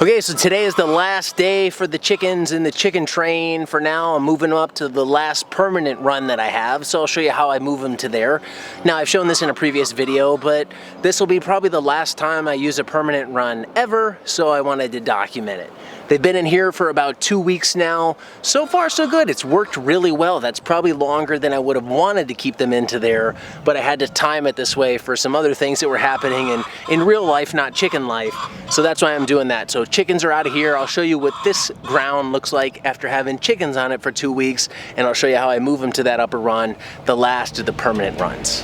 Okay, so today is the last day for the chickens in the chicken train. For now, I'm moving them up to the last permanent run that I have, so I'll show you how I move them to there. Now, I've shown this in a previous video, but this will be probably the last time I use a permanent run ever, so I wanted to document it. They've been in here for about 2 weeks now. So far, so good. It's worked really well. That's probably longer than I would have wanted to keep them into there, but I had to time it this way for some other things that were happening in real life, not chicken life. So that's why I'm doing that. So chickens are out of here. I'll show you what this ground looks like after having chickens on it for 2 weeks, and I'll show you how I move them to that upper run, the last of the permanent runs.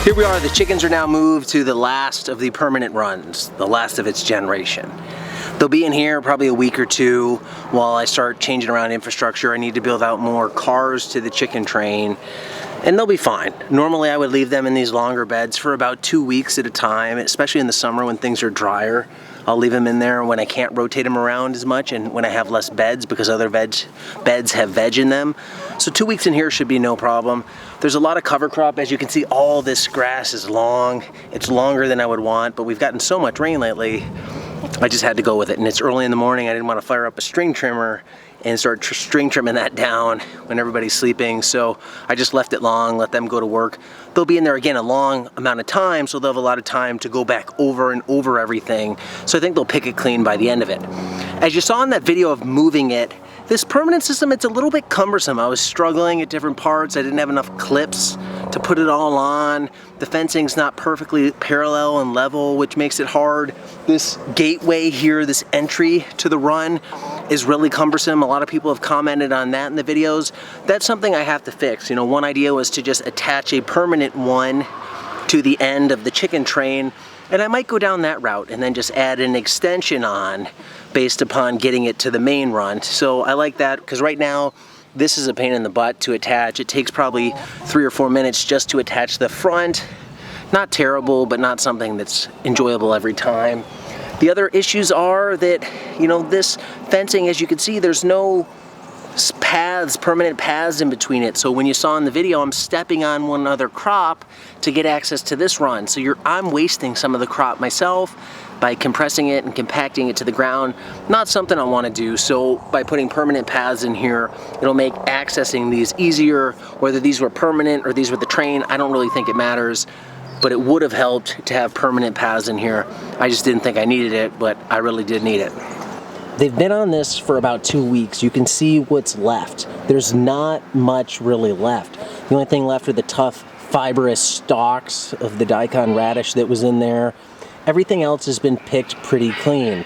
Here we are, the chickens are now moved to the last of the permanent runs, the last of its generation. They'll be in here probably a week or two while I start changing around infrastructure. I need to build out more cars to the chicken train, and they'll be fine. Normally I would leave them in these longer beds for about 2 weeks at a time, especially in the summer when things are drier. I'll leave them in there when I can't rotate them around as much and when I have less beds because other beds have veg in them. So 2 weeks in here should be no problem. There's a lot of cover crop. As you can see, all this grass is long. It's longer than I would want, but we've gotten so much rain lately, I just had to go with it. And it's early in the morning. I didn't want to fire up a string trimmer and start string trimming that down when everybody's sleeping. So I just left it long, let them go to work. They'll be in there again a long amount of time, so they'll have a lot of time to go back over and over everything. So I think they'll pick it clean by the end of it. As you saw in that video of moving it, this permanent system, it's a little bit cumbersome. I was struggling at different parts. I didn't have enough clips to put it all on. The fencing's not perfectly parallel and level, which makes it hard. This gateway here, this entry to the run, is really cumbersome. A lot of people have commented on that in the videos. That's something I have to fix. You know, one idea was to just attach a permanent one to the end of the chicken train, and I might go down that route and then just add an extension on based upon getting it to the main run. So I like that because right now this is a pain in the butt to attach. It takes probably 3 or 4 minutes just to attach the front. Not terrible, but not something that's enjoyable every time. The other issues are that, you know, this fencing, as you can see, there's no paths, permanent paths in between it. So when you saw in the video, I'm stepping on one other crop to get access to this run. So I'm wasting some of the crop myself by compressing it and compacting it to the ground. Not something I want to do. So by putting permanent paths in here, it'll make accessing these easier. Whether these were permanent or these were the train, I don't really think it matters. But it would have helped to have permanent paths in here. I just didn't think I needed it, but I really did need it. They've been on this for about 2 weeks. You can see what's left. There's not much really left. The only thing left are the tough fibrous stalks of the daikon radish that was in there. Everything else has been picked pretty clean.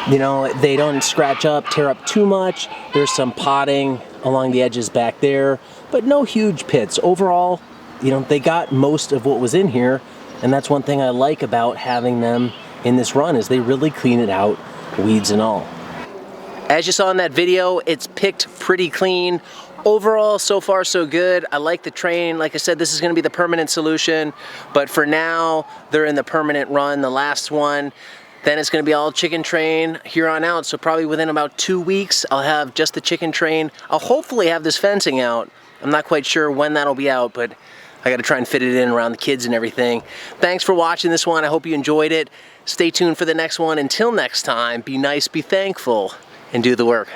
You know, they don't scratch up, tear up too much. There's some potting along the edges back there, but no huge pits. Overall, you know, they got most of what was in here, and that's one thing I like about having them in this run is they really clean it out, weeds and all. As you saw in that video, it's picked pretty clean. Overall, so far so good. I like the train. Like I said, this is going to be the permanent solution, but for now, they're in the permanent run, the last one. Then it's going to be all chicken train here on out. So probably within about 2 weeks, I'll have just the chicken train. I'll hopefully have this fencing out. I'm not quite sure when that'll be out, but I got to try and fit it in around the kids and everything. Thanks for watching this one. I hope you enjoyed it. Stay tuned for the next one. Until next time, be nice, be thankful, and do the work.